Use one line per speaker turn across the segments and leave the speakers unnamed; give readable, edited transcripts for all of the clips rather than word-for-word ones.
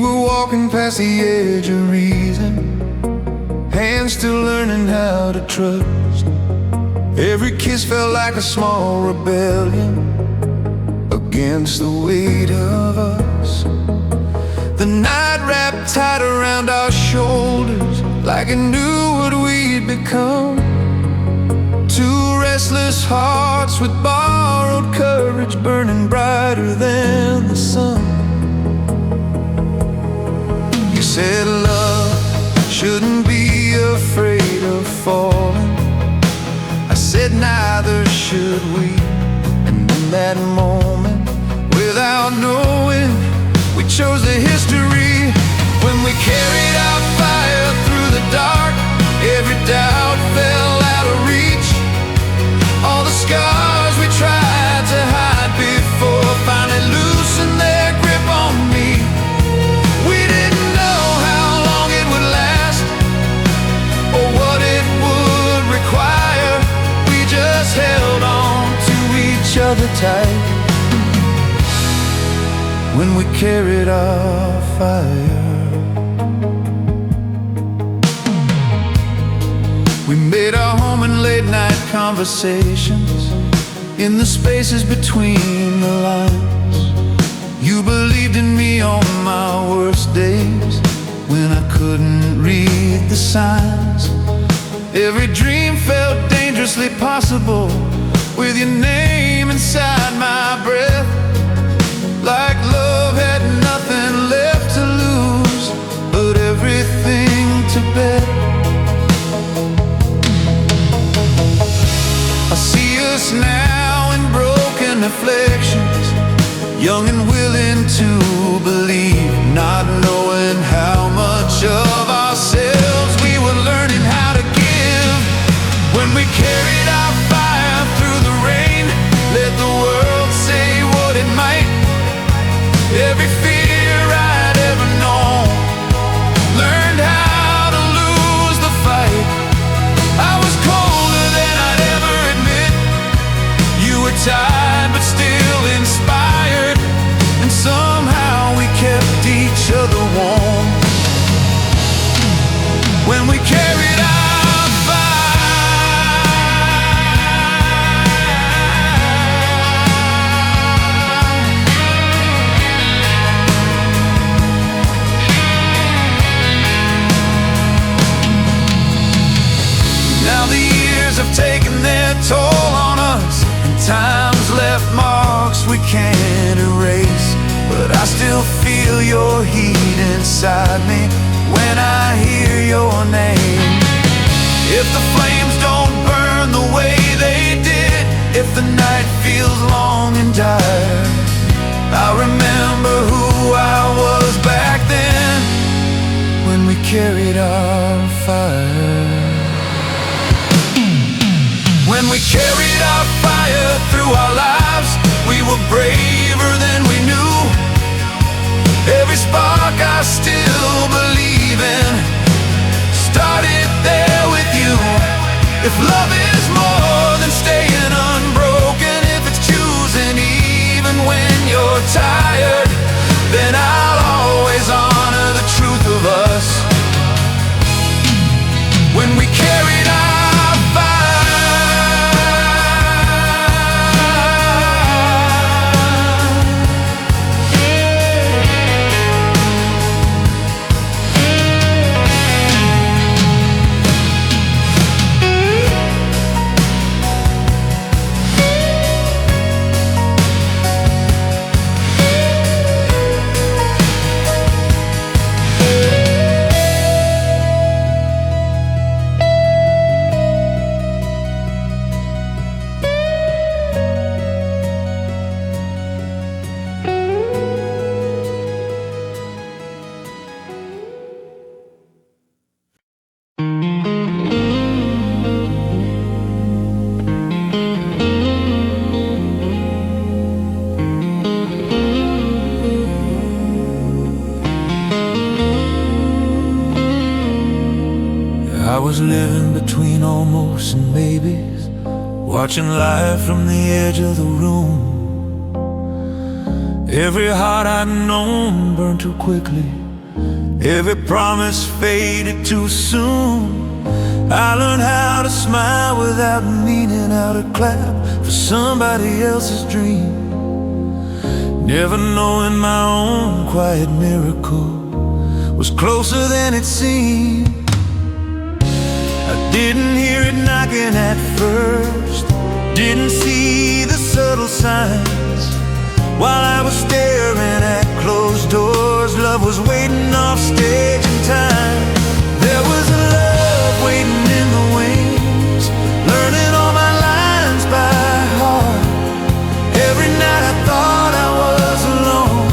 were walking past the edge of reason, hands still learning how to trust. Every kiss felt like a small rebellion against the weight of us. The night wrapped tight around our shoulders, like it knew what we'd become. Two restless hearts with borrowed courage, burning brighter than the sun. You said love shouldn't be afraid of falling. I said neither should we. And in that moment, without knowing, we chose the history. When we carried our fire through the dark, every doubt fell out of reach. All the scars we tried to hide before finally loosened their grip on me. We didn't know how long it would last, or what it would require. We just held on to each other tight when we carried our fire. We made our home in late-night conversations, in the spaces between the lines. You believed in me on my worst days, when I couldn't read the signs. Every dream felt dangerously possible, with your name inside my breath. Like love had nothing left to lose, but everything to bet. I see us now in broken reflections, young and willing to believe, not knowing how much of ourselves we were learning how to give. When we carried our fire through the rain, let the world say what it might. Every fear I'd ever known, learned how to lose the fight. I was colder than I'd ever admit. You were tired but still inspired, and somehow we kept each other warm. When we carried our fire. Now the years have taken their toll on us, and time's left marks we can't erase. But I still feel your heat inside me when I hear your name. If the flames don't burn the way they did, if the night feels long and dire, I remember who I was back then, when we carried our fire. When we carried our fire through our lives, we were braver than we knew. Every spark I still believe in started there with you. If love is more than staying unbroken, if it's choosing even when you're tired, then I'll always honor the truth of us. When we carried our fire. I was living between almost and maybes, watching life from the edge of the room. Every heart I'd known burned too quickly, Every promise faded too soon. I learned how to smile without meaning how to clap for somebody else's dream, never knowing my own quiet miracle was closer than it seemed. I didn't hear it knocking at first, didn't see the subtle signs. While I was staring at closed doors, love was waiting off stage in time. There was a love waiting in the wings, learning all my lines by heart. Every night I thought I was alone,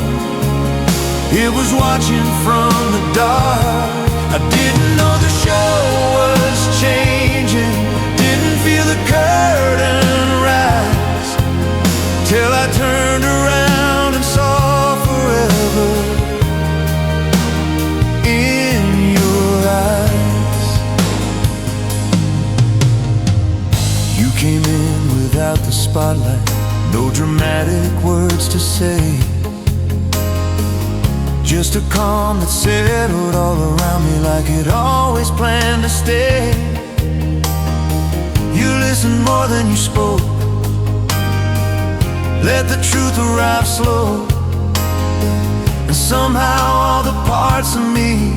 it was watching from the dark. I didn't know the show was changing, didn't feel the curtain rise, till I turned around and saw forever in your eyes. You came in without the spotlight, no dramatic words to say, just a calm that settled all around me like it always planned to stay. You listened more than you spoke, let the truth arrive slow, and somehow all the parts of me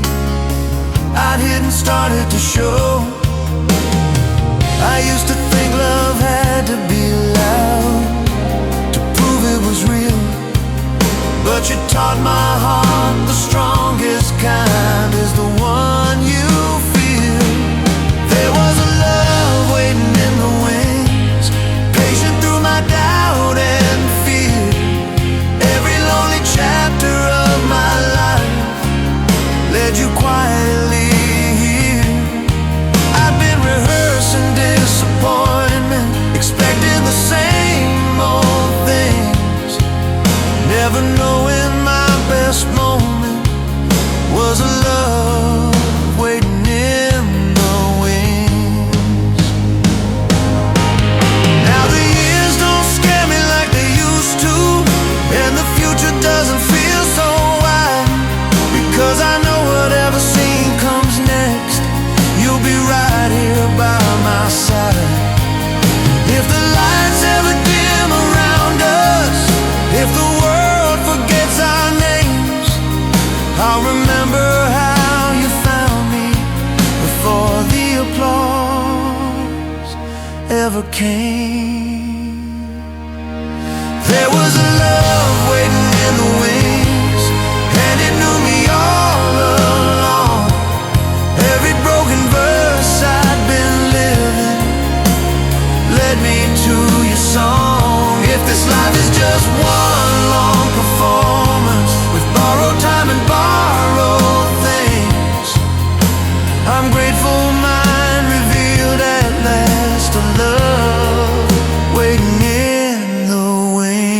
I'd hidden started to show. I used to think love had to be loud to prove it was real, but you taught my heart the strongest kind is the one you feel. There was a love waiting in the wings, patient through my doubt and fear. Every lonely chapter of my life led you quietly here. I've been rehearsing disappointment, expecting the same old things, never knowing my best moment was a love waiting in the wings. Now the years don't scare me like they used to, and the future doesn't feel so wide, because I know whatever scene comes next, you'll be right here by my side. If the lights ever dim around us, if the world forgets our names, I'll remember how you found me before the applause ever came. There was a love waiting in the wings, and it knew me all along. Every broken verse I'd been living led me to your song. If this life is just one long performance with borrowed time and borrowed things, I'm grateful mine revealed at last a love waiting in the wings.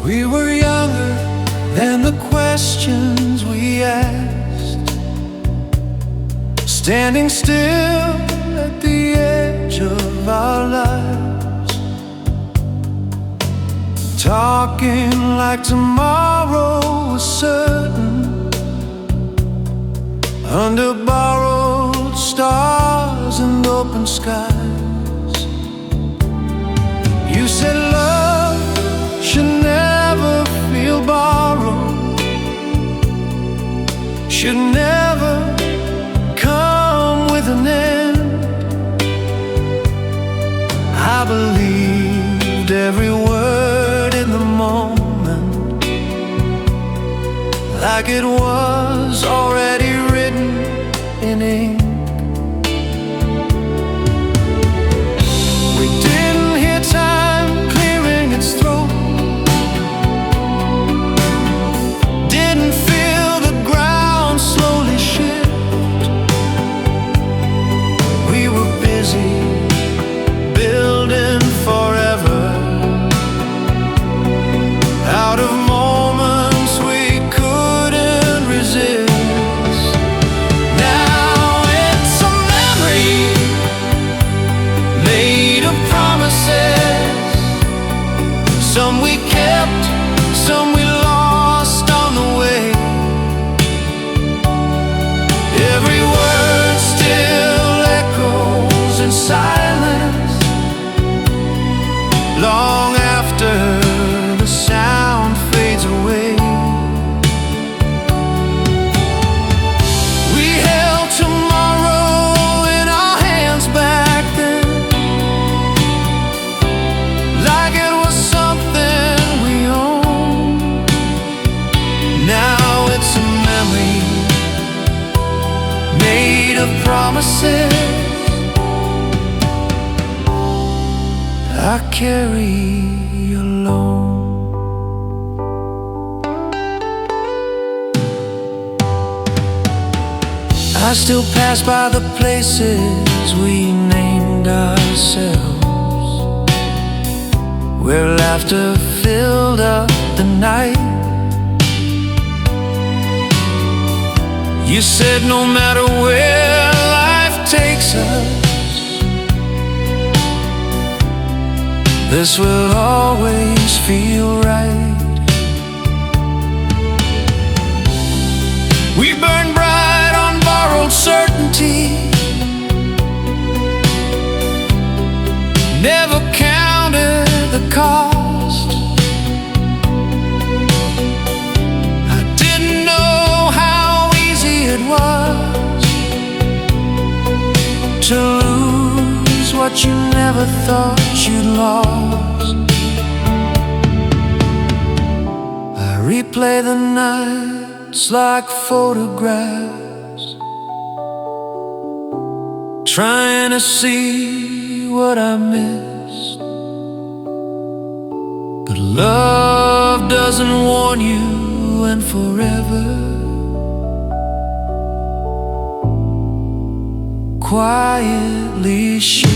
We were younger than the questions we asked, standing still at the edge of our lives, talking like tomorrow was certain, under borrowed stars and open skies. You said love should never feel borrowed, should never come with an end. I believed every word in the moment, like it was already written in ink. We didn't hear time clearing its throat, didn't feel the ground slowly shift. We were busy building forever out of moments we couldn't resist. Now it's a memory made of promises, some we kept, some we lost on the way. Every word still echoes in silence, long after the sound fades away. We held tomorrow in our hands back then, like it was something we owned. Now it's a memory made of promises I carry alone. I still pass by the places we named ourselves, where laughter filled up the night. You said no matter where life takes us, this will always feel right. We burn bright on borrowed certainty, never counted the cost. I didn't know how easy it was to lose what you never thought you'd lost. I replay the nights like photographs, trying to see what I missed. But love doesn't warn you, and forever quietly shifts.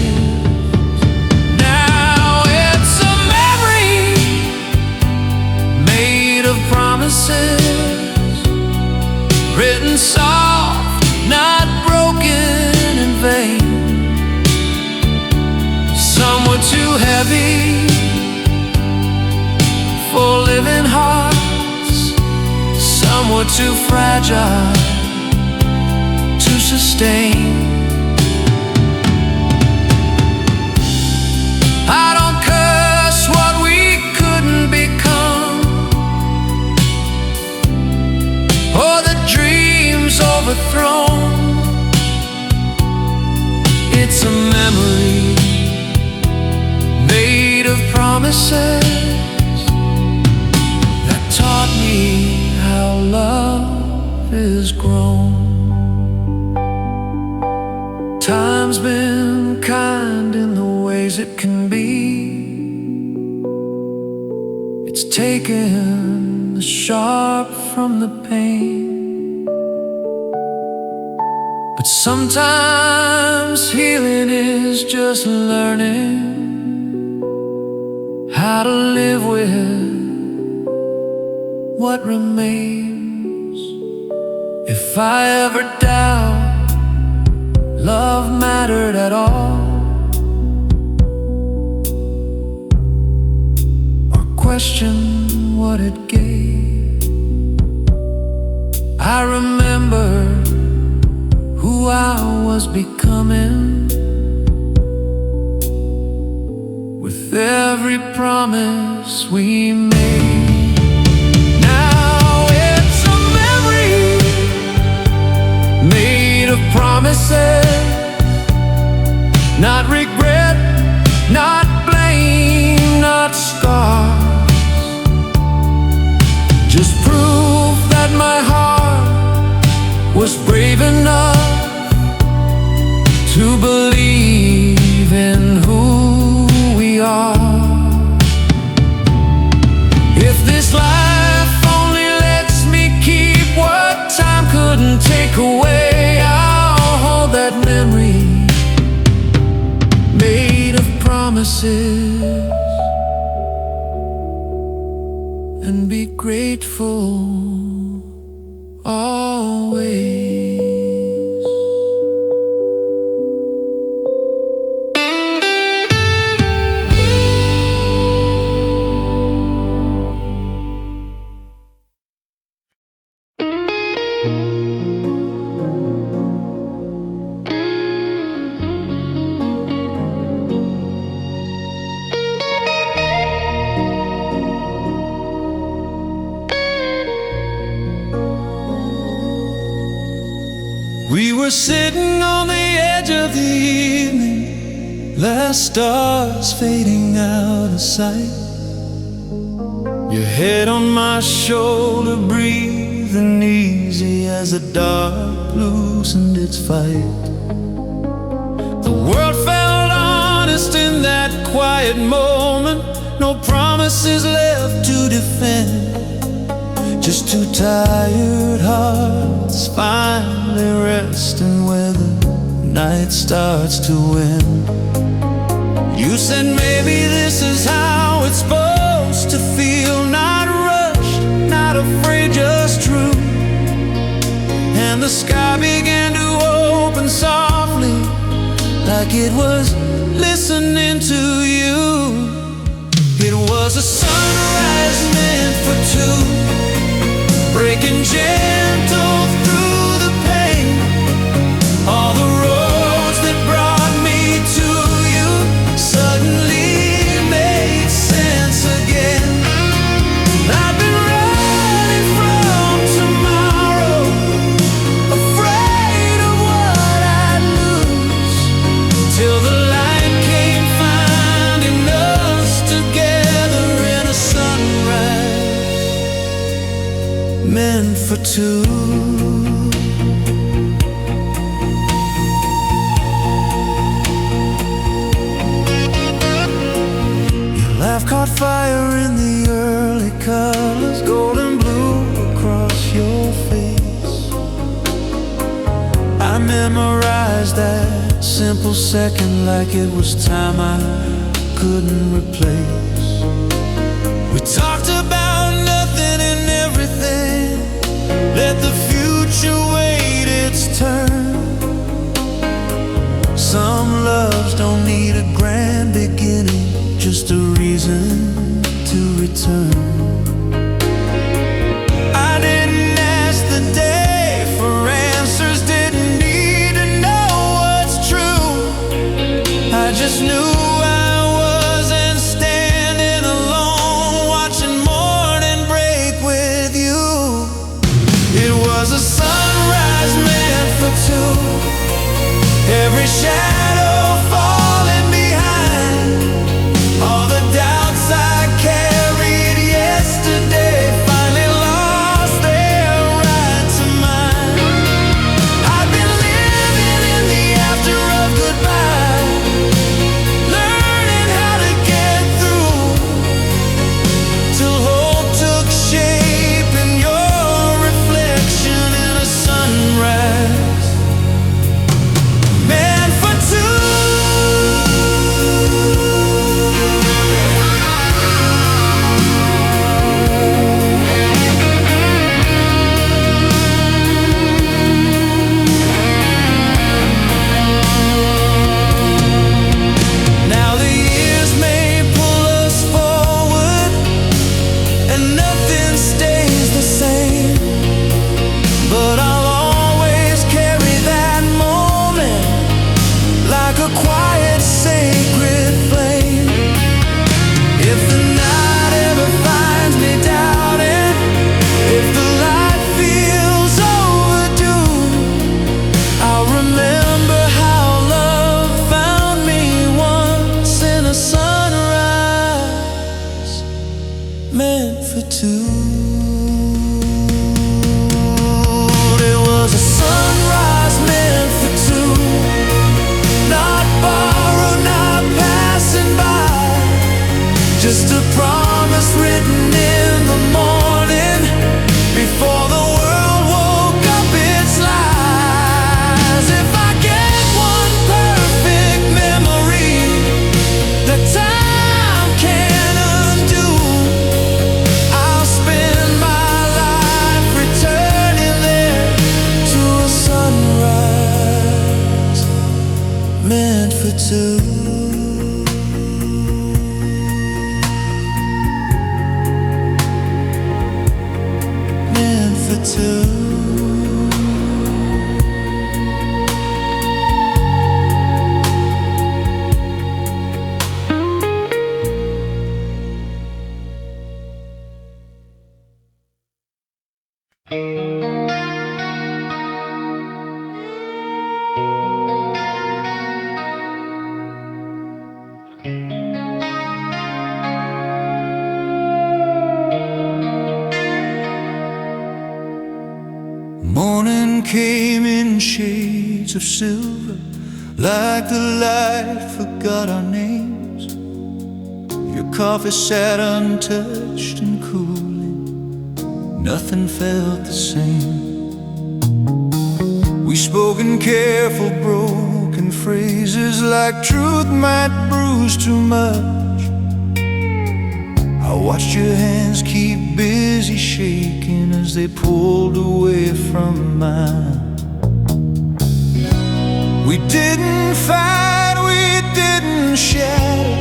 Now it's a memory made of promises, written soft, not broken in vain. Some were too heavy for living hearts, some were too fragile to sustain. I don't curse what we couldn't become, or the dreams overthrown. It's a memory made of promises that taught me how love is grown. Time's been kind in the ways it can be. It's taken the sharp from the pain. But sometimes healing is just learning how to live with what remains. If I ever doubt love mattered at all, or question what it gave, I remember who I was becoming with every promise we made. Now it's a memory promises, not regret, not blame, not scars. Just proof that my heart was brave enough to believe in who we are. If this life only lets me keep what time couldn't take away, I'll hold that memory made of promises and be grateful always. We were sitting on the edge of the evening, last stars fading out of sight. Your head on my shoulder, breathing easy as the dark loosened its fight. The world felt honest in that quiet moment, no promises left to defend. Just two tired hearts finally resting where the night starts to end. You said maybe this is how it's supposed to feel, not rushed, not afraid, just true. And the sky began to open softly, like it was listening to you. It was a sunrise meant for two, breaking gentle through the pain. All the roads that brought me to you suddenly made sense again. I've been running from tomorrow, afraid of what I'd lose, till the light came finding us together in a sunrise meant for two. Your laugh caught fire in the early colors, golden blue across your face. I memorized that simple second like it was time I couldn't replace. We talked about nothing and everything, let the future wait its turn. Some loves don't need a grand beginning, just a reason to return. I didn't ask the day for answers, didn't need to know what's true. I just knew I wasn't standing alone, watching morning break with you. It was a sunrise meant for two, every shadow falling behind, all the doubts I carried, yes, meant for two. It was a sunrise meant for two, not borrowed, not passing by, just a promise written in the morning before the world woke up its lies. If I get one perfect memory that time can't undo, I'll spend my life returning there to a sunrise meant for two. Morning came in shades of silver, like the light forgot our names. Your coffee sat untouched and cooling, nothing felt the same. We spoke in careful broken phrases, like truth might bruise too much. I watched your hands keep busy shaking as they pulled away from mine. We didn't fight, we didn't shatter,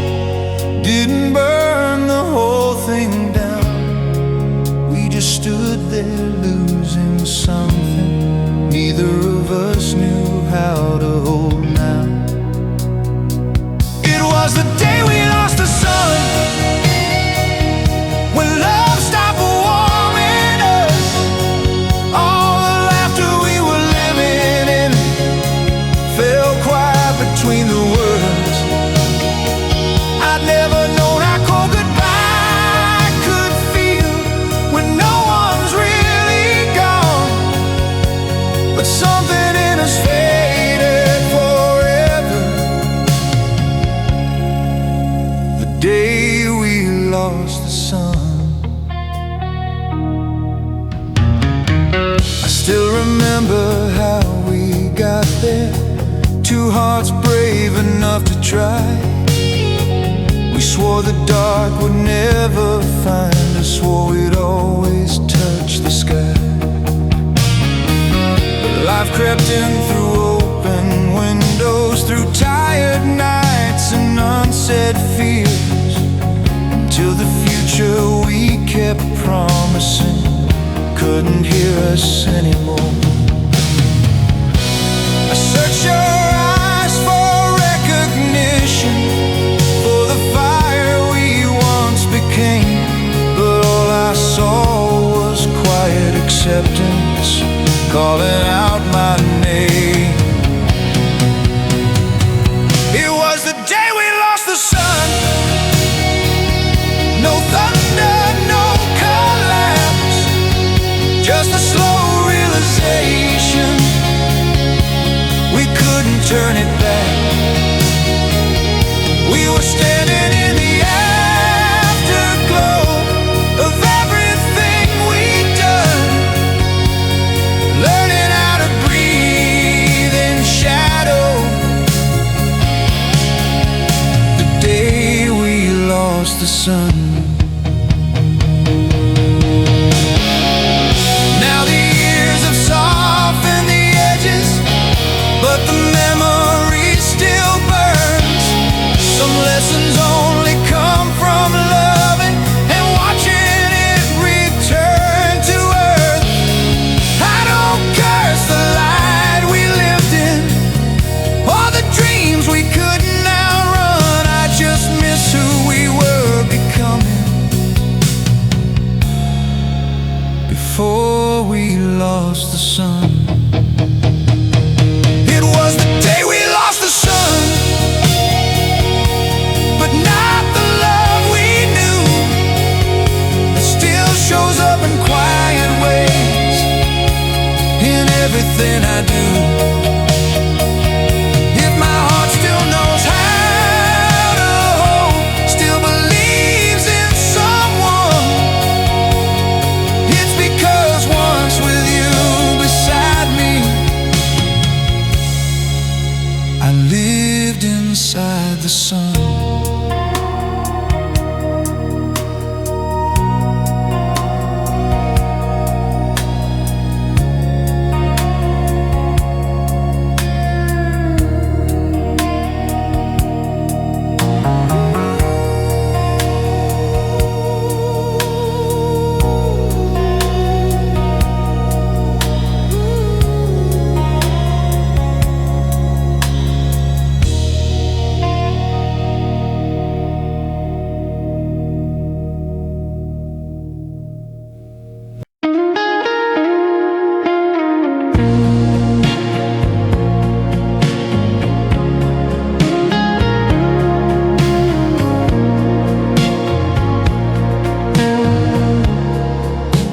didn't burn the whole thing down. We just stood there losing something neither of us knew how to hold now. It was the day we lost the sun, when love stopped warming us. All the laughter we were living in fell quiet between the words. I'd never known how cold goodbye could feel when no one's really gone. But something in us faded forever the day we lost the sun. Still remember how we got there, two hearts brave enough to try. We swore the dark would never find us, swore we'd always touch the sky. But life crept in through open windows, through tired nights and unsaid fears, until the future we kept promising couldn't hear us anymore. I searched your eyes for recognition, for the fire we once became, but all I saw was quiet acceptance calling out my name. It was the day we lost the sun, no thunder, no collapse, just a slow realization we couldn't turn it back. We were standing in the afterglow of everything we'd done, learning how to breathe in shadow. The day we lost the sun. But the memory still burns. Some lessons only come from loving and watching it return to earth. I don't curse the light we lived in or the dreams we couldn't outrun. I just miss who we were becoming before we lost the sun. everything I do. If my heart still knows how to hold, still believes in someone, it's because once with you beside me, I lived inside the sun.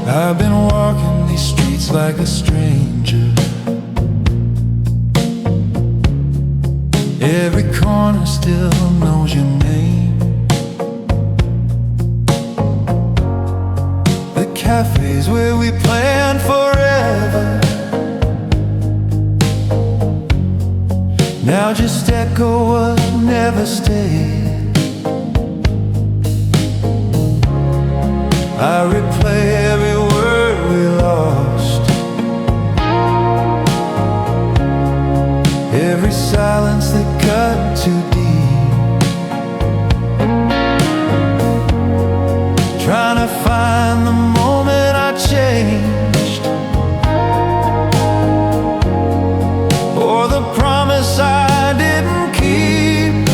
I've been walking these streets like a stranger. Every corner still knows your name. The cafes where we planned forever now just echo what never stayed. I replay every word we lost, every silence that cut too deep, trying to find the moment I changed, or the promise I didn't keep.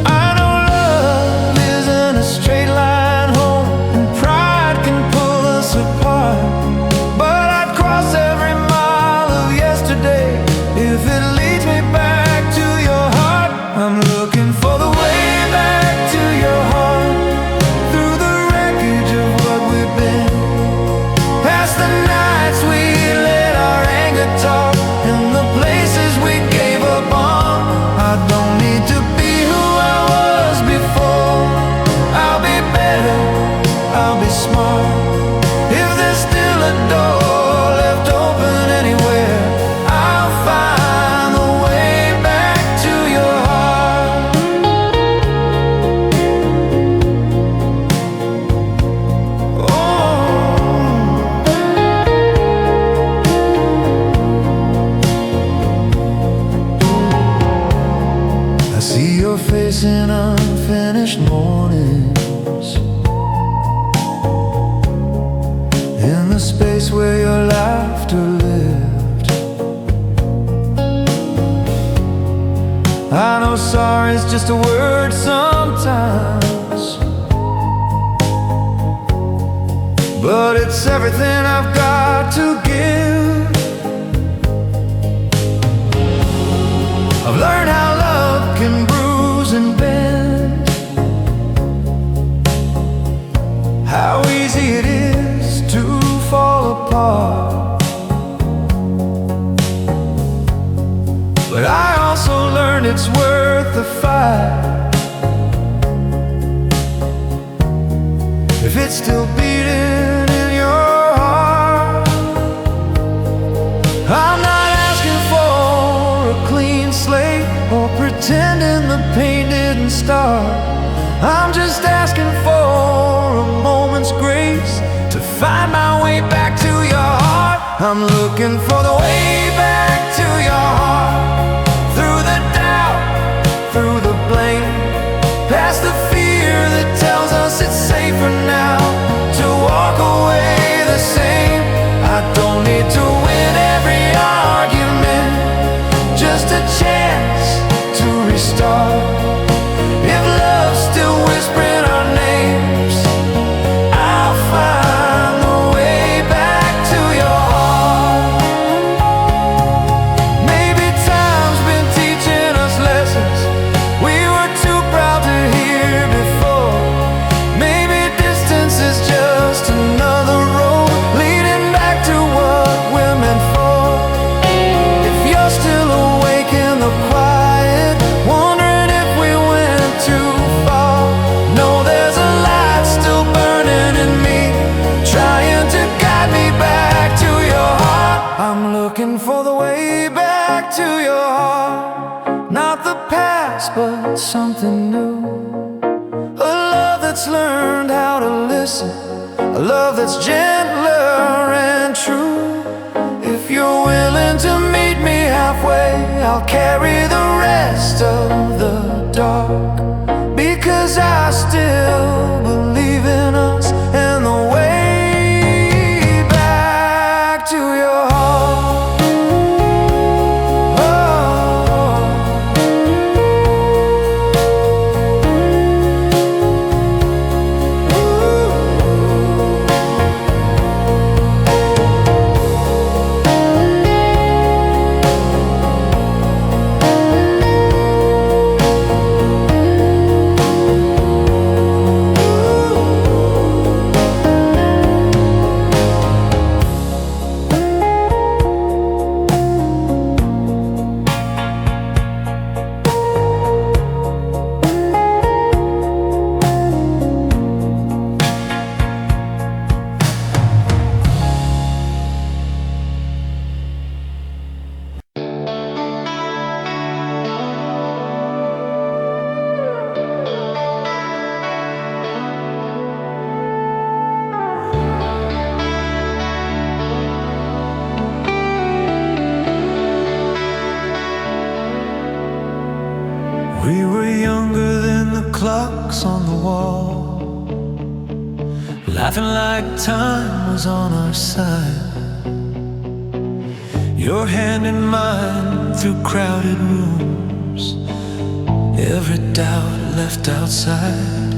I know love isn't a straight line, apart, but I'd cross every mile of yesterday if it leads me back to your heart. I'm looking for the way back to your heart, through the wreckage of what we've been, past the nights we let our anger talk, and the places we gave up on. I don't need to be who I was before. I'll be better, I'll be smart. If there's still a door left open anywhere, I'll find the way back to your heart. Oh, I see your face in unfinished mornings, in the space where your laughter lived. I know sorry's just a word sometimes, but it's everything I've got to give. I've learned how love can bruise and bend, how easy it is to fall apart. But I also learned it's worth the fight if it's still beating in your heart. I'm not asking for a clean slate or pretending the pain didn't start. I'm just asking for a moment's grace to find my way back to your heart. I'm looking for the way back to your heart, through the doubt, through the blame, past the fear that tells us it's safer now to walk away the same. I don't need to win every argument, just a chance to restart. If love's still whispering our names, I'll find the way back to your heart. something new. A love that's learned how to listen, a love that's gentler and true. If you're willing to meet me halfway, I'll carry the rest of the dark, because I still believe in us and the way back to your heart. We were younger than the clocks on the wall, laughing like time was on our side. Your hand in mine through crowded rooms, every doubt left outside.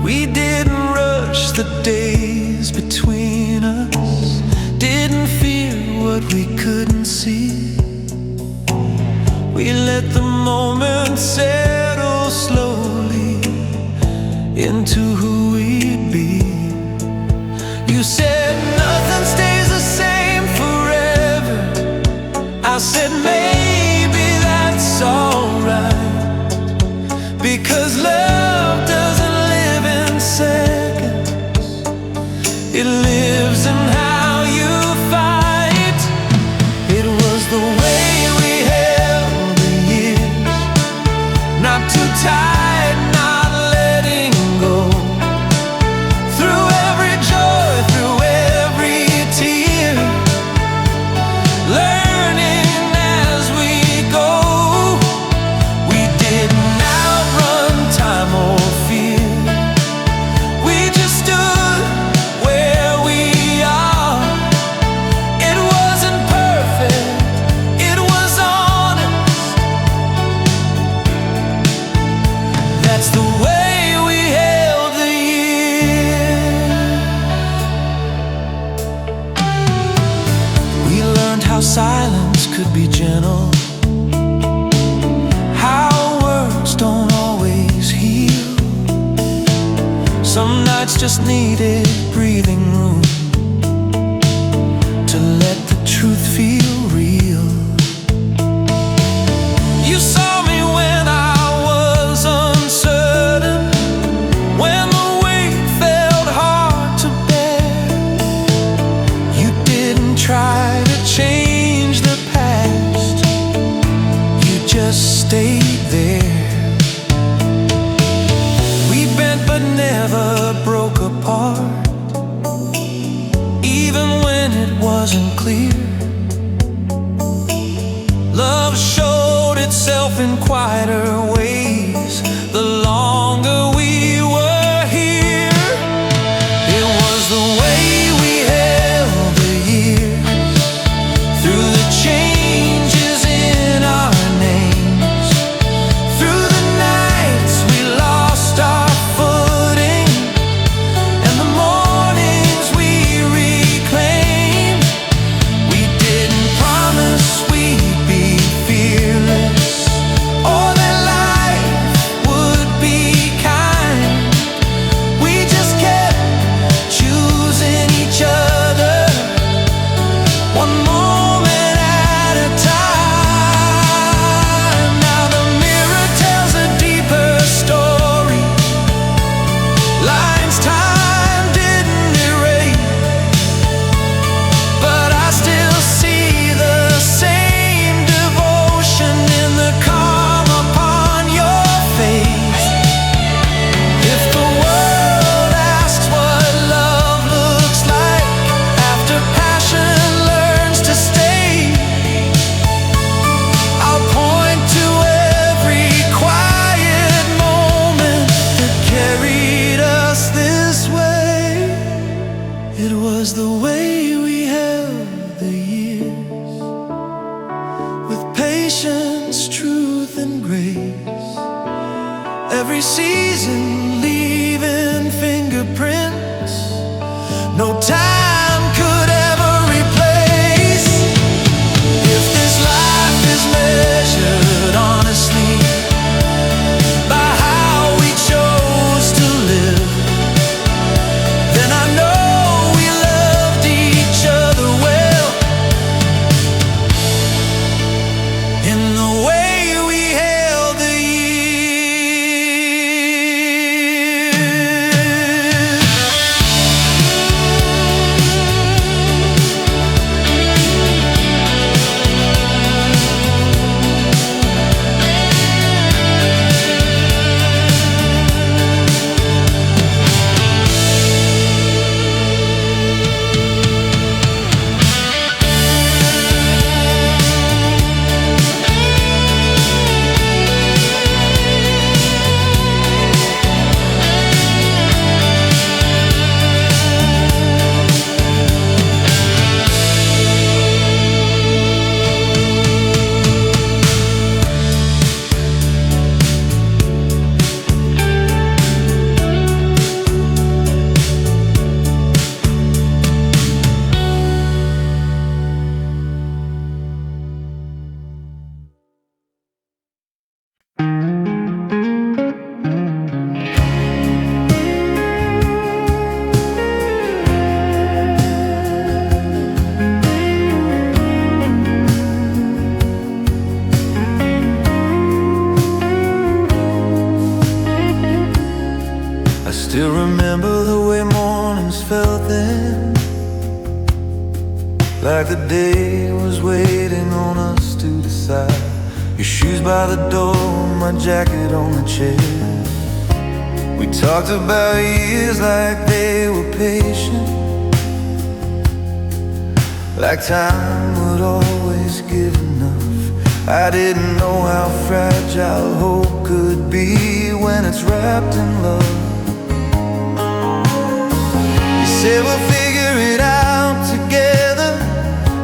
We didn't rush the days between us, didn't fear what we couldn't see. We let the moment settle slowly into who we'd be. You said nothing stays the same forever. I said maybe that's alright, because love doesn't live in seconds, it lives in how you fight. It was the way not too tight, not letting go. Through every joy, through every tear, learning as we go. We didn't outrun time or fear, we just stood where we are. It wasn't perfect, it was honest. That's the way we held the year. We learned how silence could be gentle, how words don't always heal. Some nights just needed breathing room to let the truth feel real. You saw me when I was uncertain, when the weight felt hard to bear. You didn't try to change the past, you just stayed there. We bent but never broke apart, even when it wasn't clear. Love showed itself in quieter ways the longer we were here. It was the way we held the years, through the changes in our names, through the nights we lost our footing, and the mornings we reclaimed. We no time could ever replace. If this life is measured honestly by how we chose to live, then I know we loved each other well. In the way we held the still remember the way mornings felt then, like the day was waiting on us to decide. Your shoes by the door, my jacket on the chair. We talked about years like they were patient, like time would always give enough. I didn't know how fragile hope could be when it's wrapped in love. Say we'll figure it out together.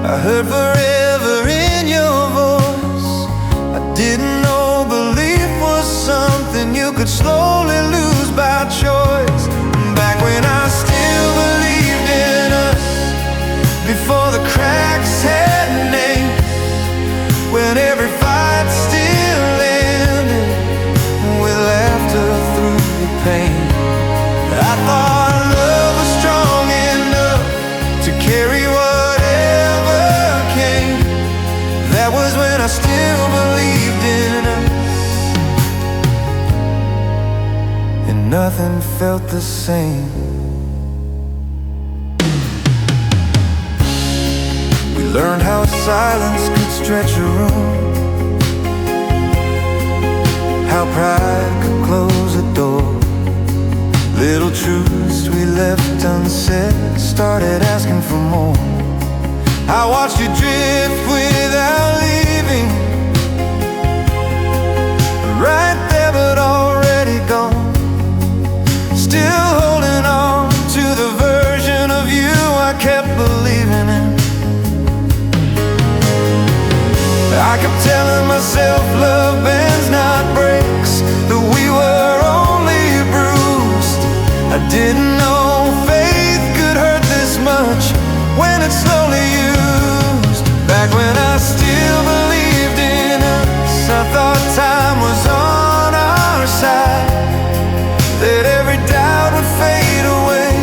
I heard forever in your voice. I didn't know belief was something you could slowly lose by choice. Back when I still believed in us, before the cracks had names, when every fight still ended with laughter through the pain. I thought carry whatever came. That was when I still believed in us, and nothing felt the same. We learned how silence could stretch a room, how pride could close a door. Little truths we left unsaid started asking for more. I watched you drift without leaving, right there but already gone, still holding on to the version of you I kept believing in. I kept telling myself love bends not breaks, that we were only bruised. I didn't know faith could hurt this much when it's slowly used. Back when I still believed in us, I thought time was on our side, that every doubt would fade away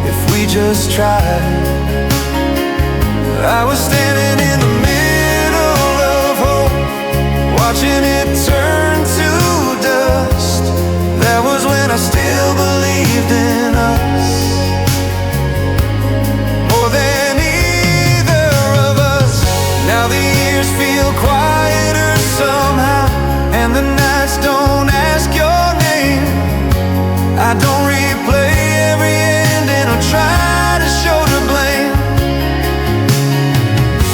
if we just tried. I was standing in the middle of hope, watching it turn to dust. That was when I still believed in us, more than either of us. Now the years feel quieter somehow, and the nights don't ask your name. I don't replay every ending or try to shoulder blame,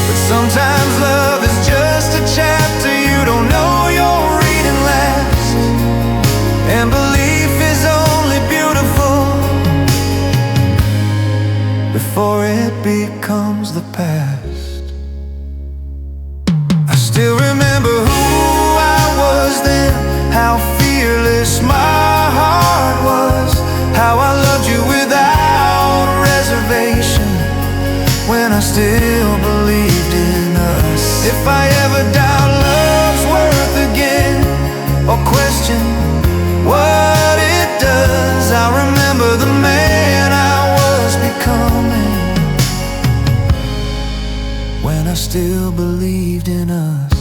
but sometimes love is just a chapter you don't know you're reading last, and belief is only beautiful before it becomes the past. I still remember who I was then, how fearless my heart was, how I loved you without reservation. believed in us.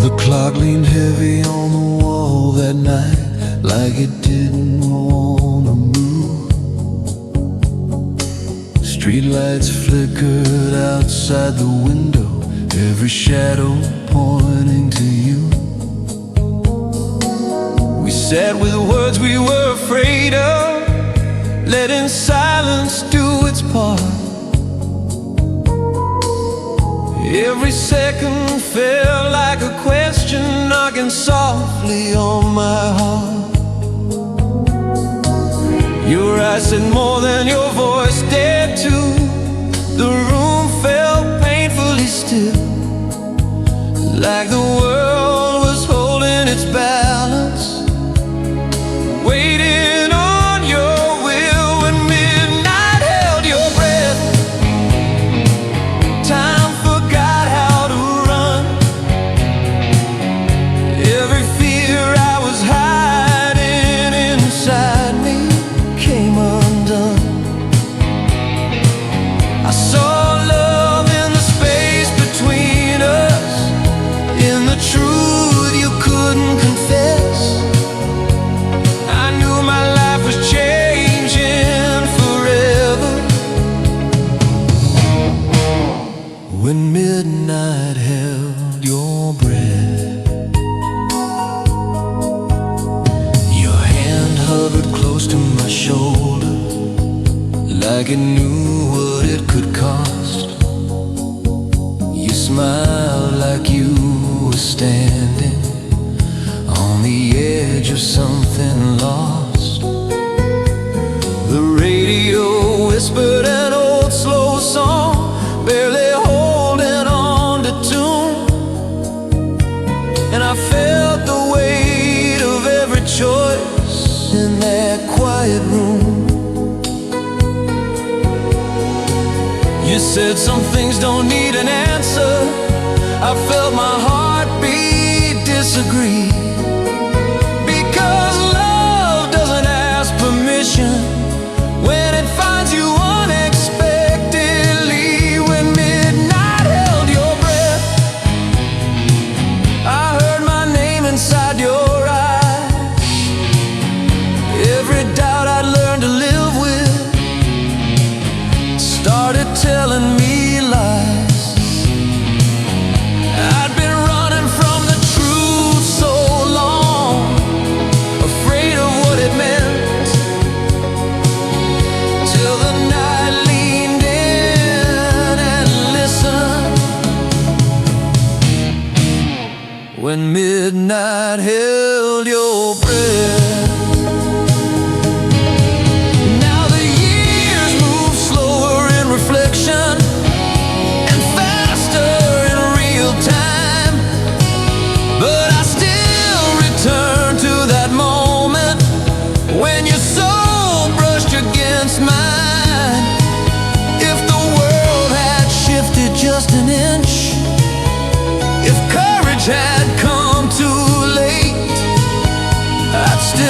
The clock leaned heavy on the wall that night, like it didn't want to move. Streetlights flickered outside the window, every shadow pointing to you. We sat with the words we were afraid of, letting silence do its part. Every second felt like a question knocking softly on my heart. Your eyes said more than your voice dared to. The room felt painfully still, like the world was holding its balance, waiting on your will. When midnight held your breath, time forgot how to run. Every fear I was hiding inside me came undone. I saw love in the space between us, in the truth you couldn't confess. I knew my life was changing forever. When midnight held your breath, your hand hovered close to my shoulder, like it knew what it could cost. You smiled like you were standing on the edge of something lost. The radio whispered an old slow song, barely holding on to tune. And I felt the weight of every choice in that quiet room. You said some things don't need an answer. I felt my heartbeat disagree, because love doesn't ask permission when it finds you unexpectedly. When midnight held your breath, I heard my name inside your eyes. Every doubt I'd learned to live with started telling me lies. I'd been running from the truth so long, afraid of what it meant, till the night leaned in and listened. When midnight held your breath. Now the years move slower in reflection and faster in real time, but I still return to that moment when your soul brushed against mine. If the world had shifted just an inch, if courage had come too late, I'd still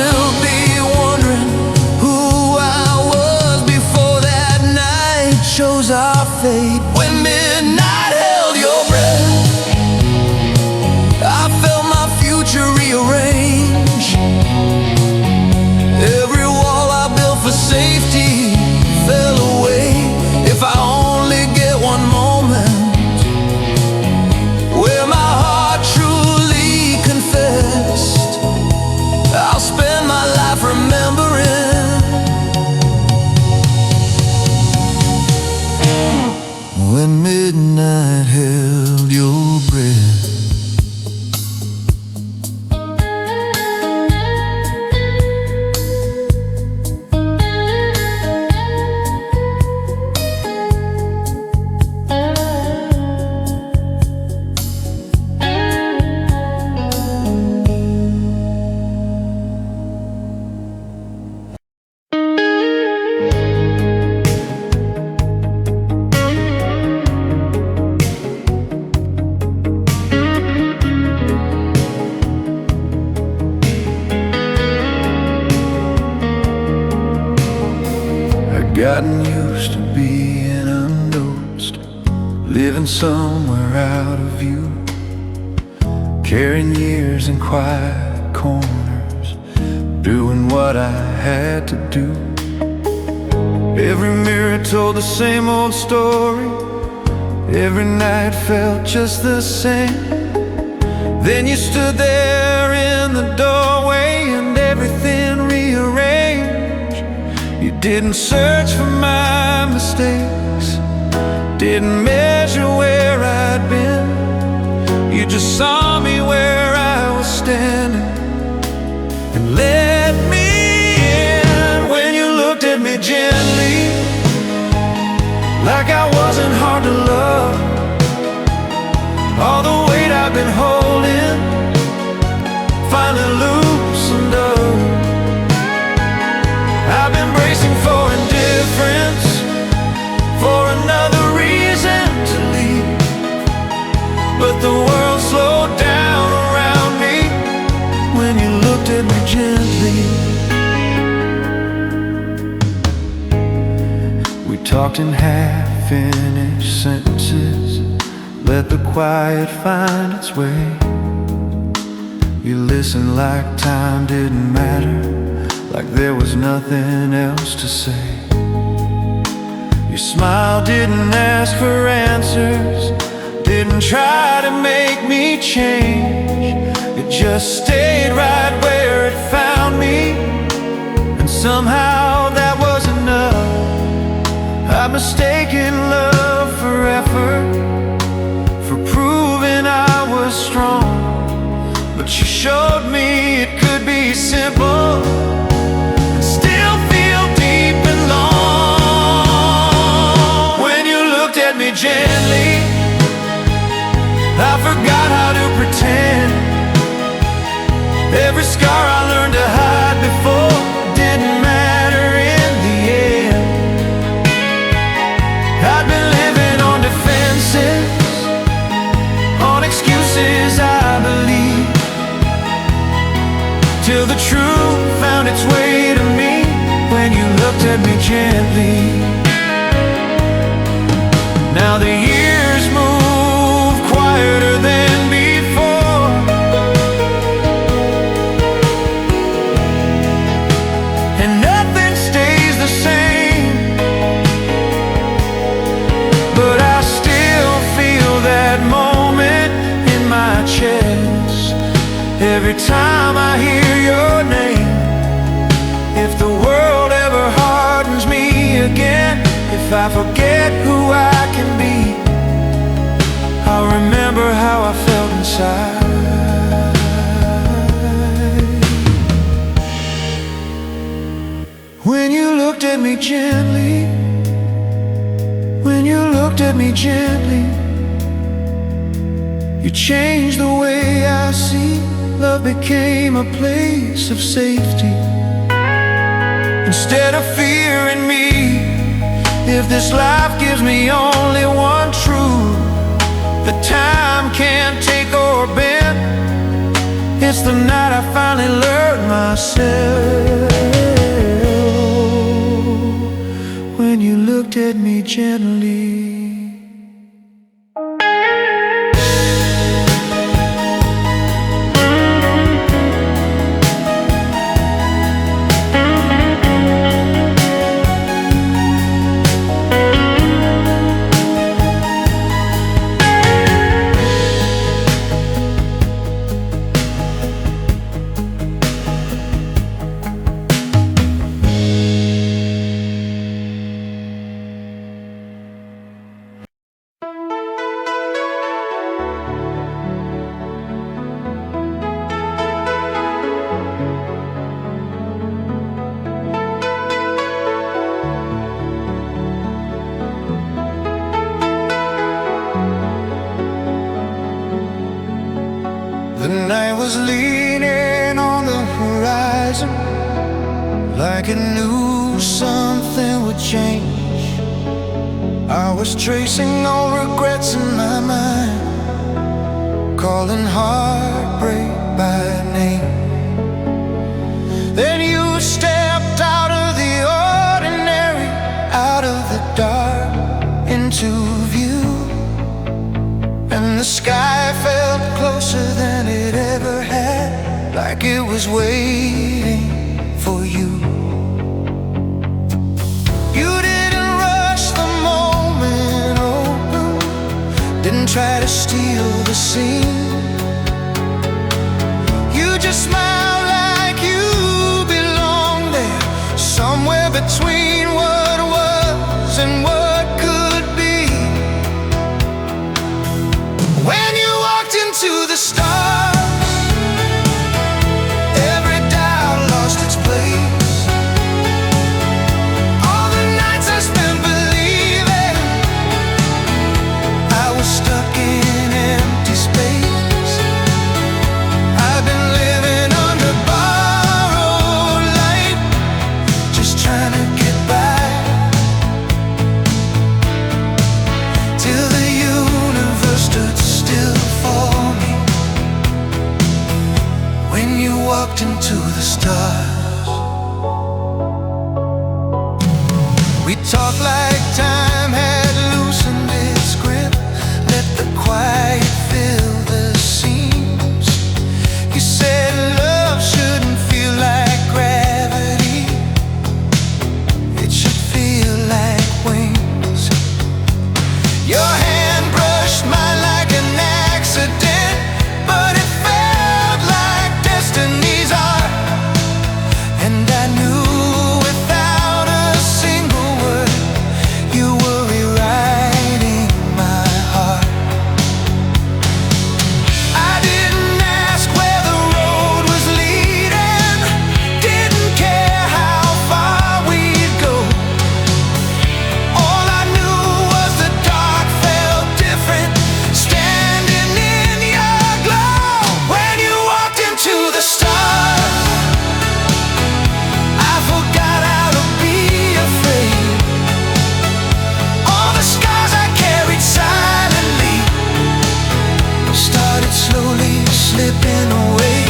gotten used to being unnoticed, living somewhere out of view, carrying years in quiet corners, doing what I had to do. Every mirror told the same old story, every night felt just the same. Then you stood there in the doorway and everything rearranged. You didn't search for my mistakes, didn't measure where I'd been. You just saw me where I was standing and let me in. When you looked at me gently, like I wasn't hard to love, all the weight I've been holding finally loosened up. I've been bracing for indifference, for another reason to leave, but the world slowed down around me when you looked at me gently. We talked in half-finished sentences, let the quiet find its way. You listened like time didn't matter, like there was nothing else to say. Your smile didn't ask for answers, didn't try to make me change. It just stayed right where it found me, and somehow that was enough. I've mistaken love for effort, for proving I was strong, but you showed me it could be simple and still feel deep and long. When you looked at me gently, I forgot how to pretend. Every scar I learned to hide before didn't matter in the end. I'd been living on defenses, on excuses I believe, till the truth found its way to me when you looked at me gently. Now the years move quieter than before, and nothing stays the same, but I still feel that moment in my chest every time I hear your name. If the world ever hardens me again, if I forget who I can be, I'll remember how I felt inside. When you looked at me gently, when you looked at me gently, you changed the way I see. Love became a place of safety instead of fear in me. If this life gives me only one truth that time can't take or bend, it's the night I finally learned myself. When you looked at me gently. The night was leaning on the horizon, like it knew something would change. I was tracing all regrets in my mind, calling heartbreak by name. Then you stepped out of the ordinary, like it was waiting for you. You didn't rush the moment open, didn't try to steal the scene. You just smiled like you belonged there, somewhere between what was and what could be. When you walked into the stars, every doubt lost its place. All the nights I spent believing I was stuck in empty space. I've been living under borrowed light, just trying to get by, till the universe stood still for me. When you walked into the stars, we talked like time had loosened its grip, let the quiet fill the seams. You said love shouldn't feel like gravity, it should feel like wings. Your hand brushed mine like an accident, but it felt like destiny's art. And I knew without a single word you were rewriting my heart. I didn't ask where the road was leading, didn't care how far we'd go. All I knew was the dark felt different, standing in your glow. When you walked into the stars, I forgot how to be afraid. All the scars I carried silently started slowly slipping away.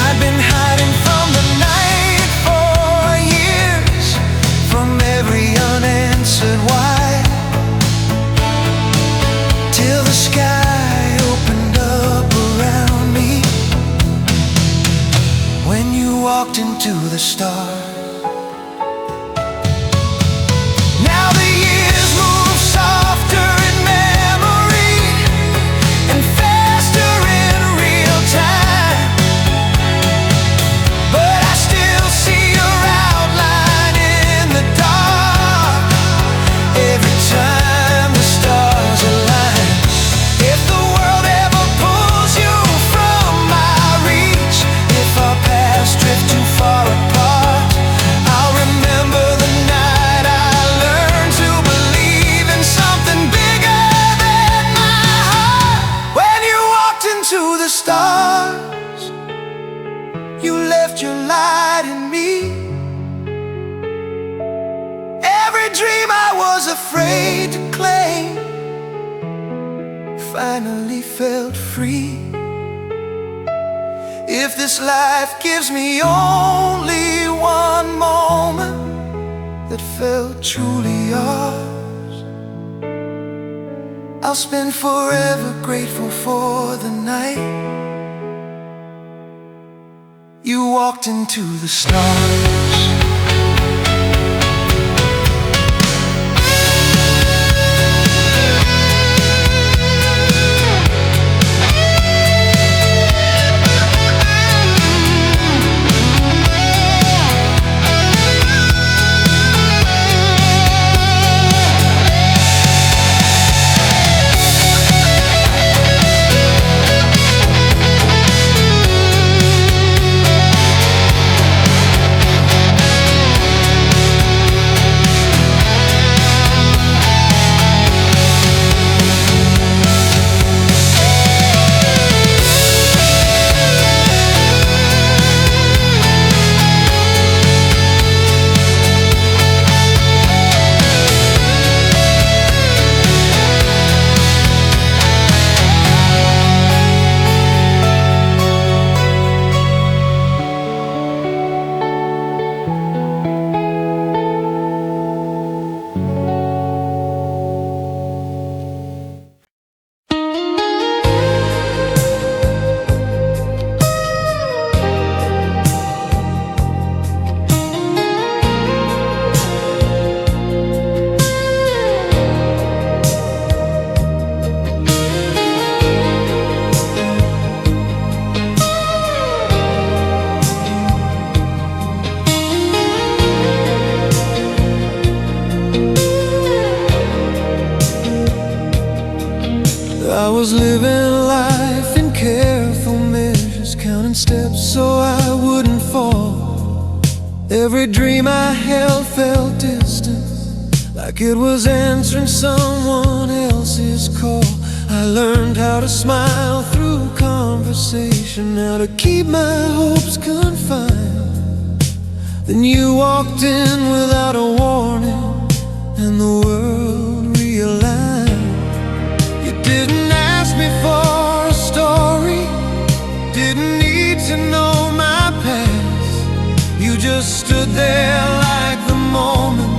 I'd been hiding from the night for years, from every unanswered why, till the sky opened up around me. When you walked into the stars. Now the years move softer in memory and faster in real time, but I still see your outline in the dark every time the stars align. If the world ever pulls you from my reach, if our paths drift too far apart, I'll remember the night I learned to believe in something bigger than my heart. When you walked into the stars, you left your light in me. Every dream I was afraid to claim finally felt free. If this life gives me only one moment that felt truly yours, I'll spend forever grateful for the night you walked into the stars. I was living life in careful measures, counting steps so I wouldn't fall. Every dream I held felt distant, like it was answering someone else's call. I learned how to smile through conversation, how to keep my hopes confined. Then you walked in without a warning, and the world realigned. You didn't ask me for a story, didn't need to know my past. You just stood there like the moment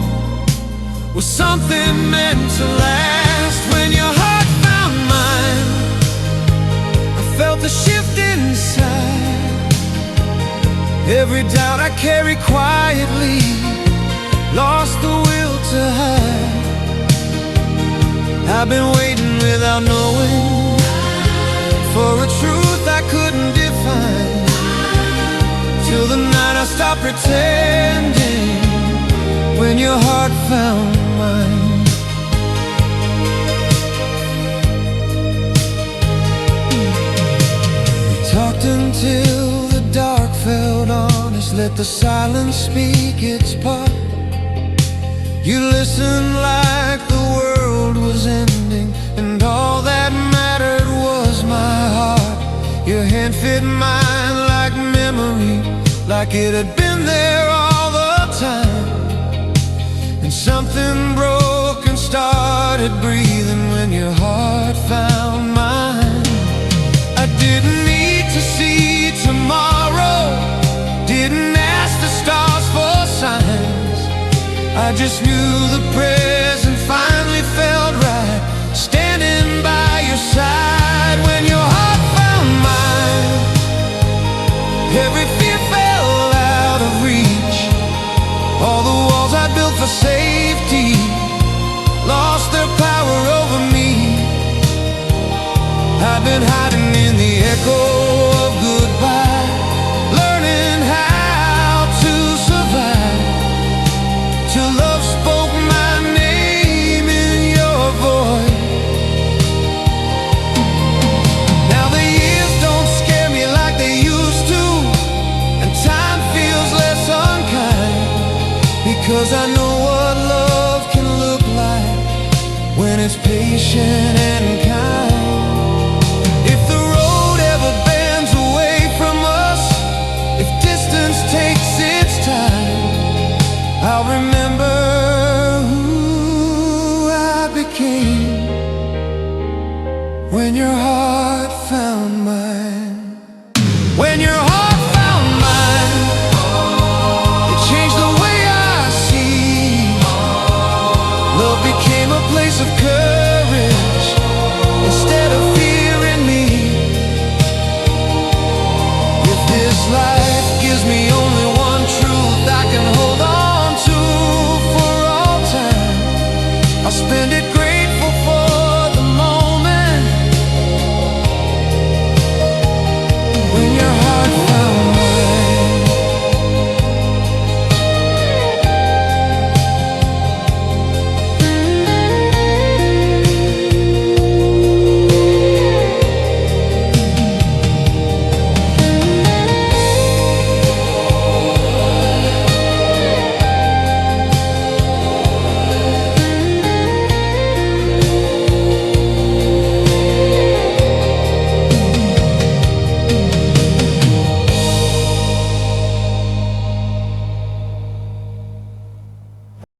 was something meant to last. When your heart found mine, I felt the shift inside. Every doubt I carried quietly lost the will to hide. I've been waiting without knowing for a truth I couldn't define, till the night I stopped pretending, when your heart found mine. We talked until the dark felt honest, let the silence speak its part. You listened like the world was ending, and all that mattered was my heart. Your hand fit mine like memory, like it had been there all the time. And something broke and started breathing when your heart found mine. I didn't need to see tomorrow, didn't ask the stars for signs. I just knew the present finally felt right, standing by your side. When your heart found mine, every fear fell out of reach. All the walls I built for safety lost their power over me. I've been hiding in the echo of goodbye, learning how to survive, till love spoke my name in your voice. Now the years don't scare me like they used to, and time feels less unkind, because I know what love can look like when it's patient and kind. If the road ever bends away from us, if distance takes its time, I'll remember who I became when your heart found mine.